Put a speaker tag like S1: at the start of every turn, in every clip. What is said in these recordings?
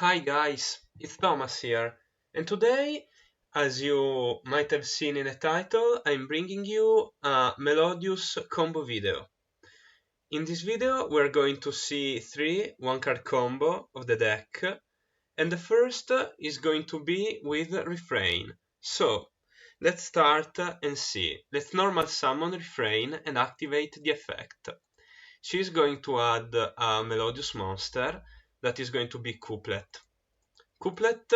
S1: Hi guys, it's Thomas here, and today, as you might have seen in the title, I'm bringing you a Melodius combo video. In this video, we're going to see three one-card combo of the deck, and the first is going to be with Refrain. So, let's start and see. Let's normal summon Refrain and activate the effect. She's going to add a Melodius monster that is going to be Couplet. Couplet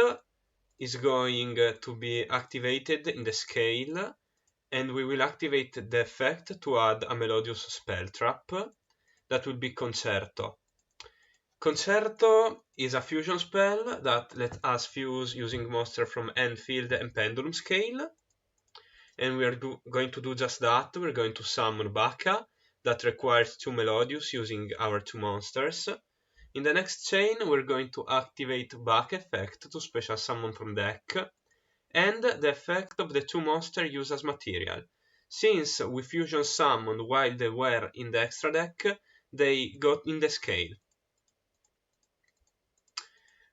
S1: is going to be activated in the scale, and we will activate the effect to add a Melodius spell trap that will be Concerto. Concerto is a fusion spell that lets us fuse using monster from End Field and Pendulum Scale, and we are going to do just that. We're going to summon Baka that requires 2 Melodius using our 2 monsters. In the next chain, we're going to activate back effect to special summon from deck, and the effect of the 2 monsters used as material. Since we fusion summoned while they were in the extra deck, they got in the scale.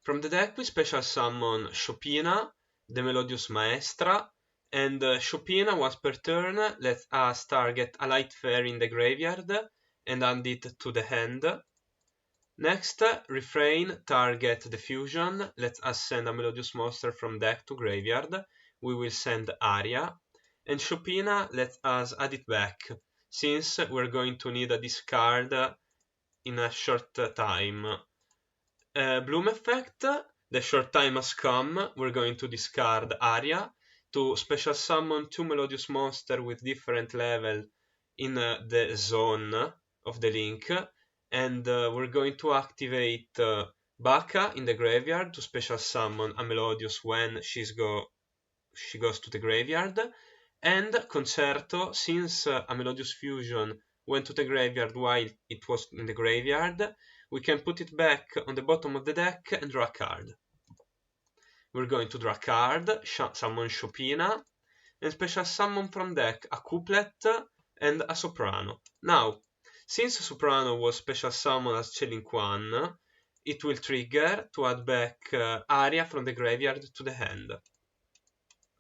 S1: From the deck, we special summon Shopina, the Melodius Maestra, and Shopina once per turn lets us target a light fairy in the graveyard and add it to the hand. Next, Refrain target the fusion, lets us send a Melodius monster from deck to graveyard. We will send Aria, and Shopina lets us add it back, since we're going to need a discard in a short time. Bloom effect, the short time has come. We're going to discard Aria to special summon 2 Melodius monsters with different level in the zone of the link. And we're going to activate Baka in the graveyard to special summon a Melodius when she goes to the graveyard, and Concerto, since a Melodius fusion went to the graveyard while it was in the graveyard, we can put it back on the bottom of the deck and draw a card. We're going to draw a card, summon Shopina, and special summon from deck a Couplet and a Soprano. Now, since Soprano was special summoned as Chilling 1, it will trigger to add back Aria from the graveyard to the hand.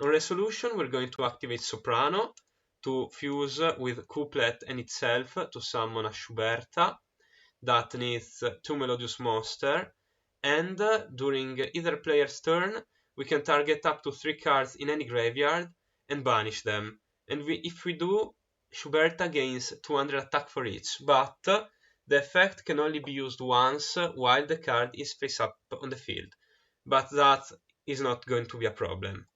S1: On resolution, we're going to activate Soprano to fuse with Couplet and itself to summon a Schuberta that needs 2 Melodius monsters, and during either player's turn, we can target up to 3 cards in any graveyard and banish them. And if we do, Schuberta gains 200 attack for each, but the effect can only be used once while the card is face up on the field. But that is not going to be a problem.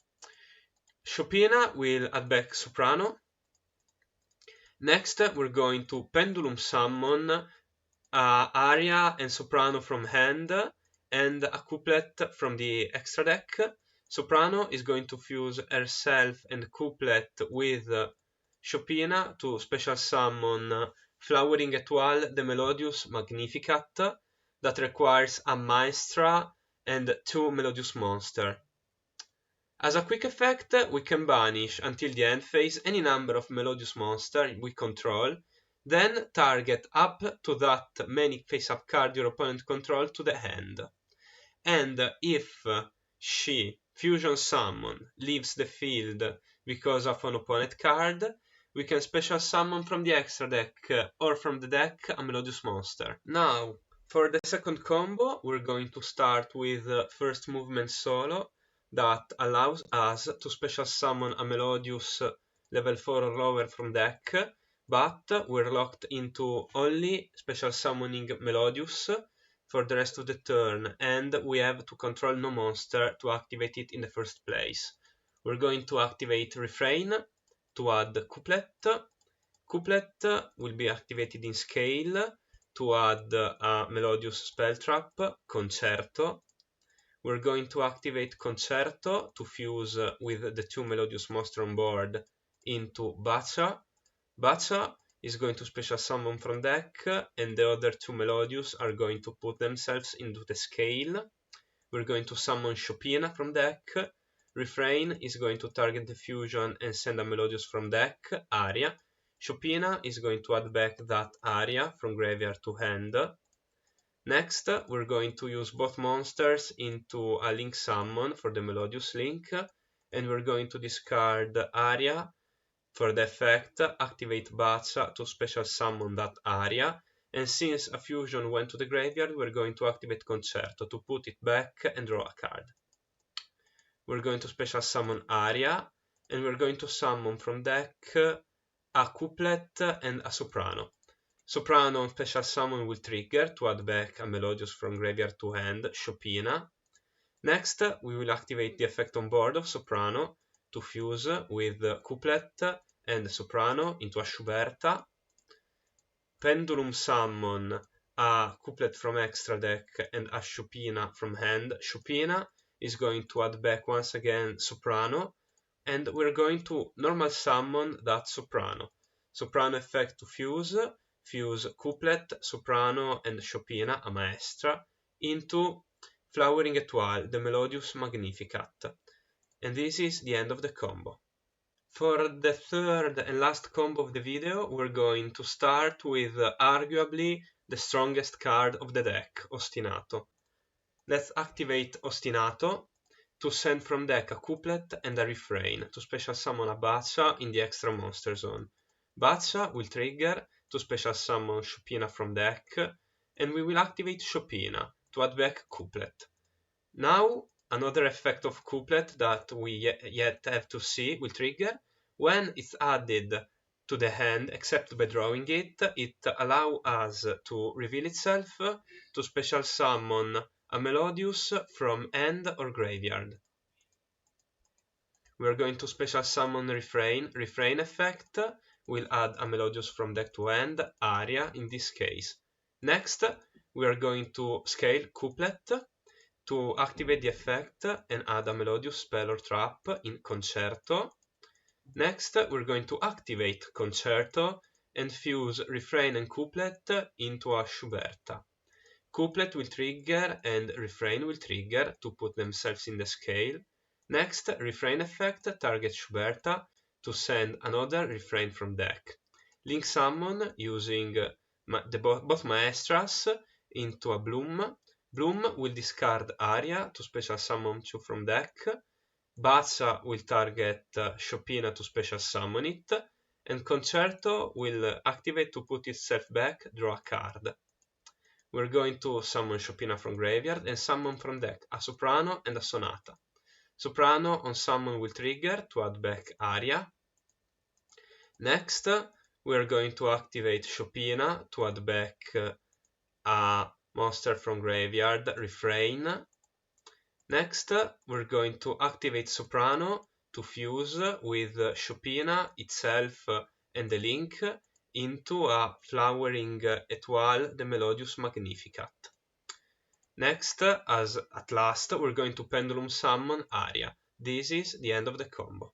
S1: Shopina will add back Soprano. Next, we're going to Pendulum Summon Aria and Soprano from hand and a Couplet from the extra deck. Soprano is going to fuse herself and Couplet with Shopina to special summon Flowering Etoile, the Melodius Magnificat, that requires a Maestra and 2 Melodius monsters. As a quick effect, we can banish until the end phase any number of Melodius monsters we control, then target up to that many face-up card your opponent controls to the hand. And if she, Fusion Summon, leaves the field because of an opponent card, we can special summon from the extra deck or from the deck a Melodius monster. Now, for the second combo, we're going to start with first movement solo that allows us to special summon a Melodius level 4 or lower from deck, but we're locked into only special summoning Melodius for the rest of the turn, and we have to control no monster to activate it in the first place. We're going to activate Refrain to add Couplet. Couplet will be activated in scale to add a Melodius spell trap, Concerto. We're going to activate Concerto to fuse with the 2 Melodius monsters on board into Bacha. Bacha is going to special summon from deck, and the other 2 Melodius are going to put themselves into the scale. We're going to summon Shopina from deck. Refrain is going to target the fusion and send a Melodius from deck, Aria. Shopina is going to add back that Aria from graveyard to hand. Next, we're going to use both monsters into a link summon for the Melodius link, and we're going to discard Aria for the effect, activate Bacha to special summon that Aria, and since a fusion went to the graveyard, we're going to activate Concerto to put it back and draw a card. We're going to special summon Aria, and we're going to summon from deck a couplet and a soprano. Soprano on special summon will trigger to add back a Melodius from graveyard to hand, Chopina. Next, we will activate the effect on board of Soprano to fuse with couplet and soprano into a Schuberta. Pendulum summon a couplet from extra deck and a Chopina from hand. Chopina is going to add back once again soprano, and we're going to normal summon that soprano. Soprano effect to fuse couplet, soprano, and Chopina, a maestra, into Flowering Étoile, the Melodius Magnificat. And this is the end of the combo. For the third and last combo of the video, we're going to start with arguably the strongest card of the deck, Ostinato. Let's activate Ostinato to send from deck a couplet and a refrain to special summon a Bacha in the extra monster zone. Bacha will trigger to special summon Chopina from deck, and we will activate Chopina to add back couplet. Now, another effect of couplet that we yet have to see will trigger. When it's added to the hand, except by drawing it, it allows us to reveal itself to special summon a Melodius from hand or graveyard. We are going to special summon refrain. Refrain effect will add a Melodius from deck to hand, Aria in this case. Next, we are going to scale couplet to activate the effect and add a Melodius spell or trap in Concerto. Next, we're going to activate Concerto and fuse refrain and couplet into a Schuberta. Couplet will trigger and refrain will trigger to put themselves in the scale. Next, refrain effect targets Schuberta to send another refrain from deck. Link summon using both maestras into a Bloom. Bloom will discard Aria to special summon 2 from deck. Bacha will target Chopina to special summon it, and Concerto will activate to put itself back, draw a card. We're going to summon Chopina from graveyard and summon from deck a Soprano and a Sonata. Soprano on summon will trigger to add back Aria. Next, we're going to activate Chopina to add back a monster from graveyard, Refrain. Next, we're going to activate Soprano to fuse with Chopina itself and the link into a Flowering Étoile, the Melodius Magnificat. Next, as at last, we're going to Pendulum Summon Aria. This is the end of the combo.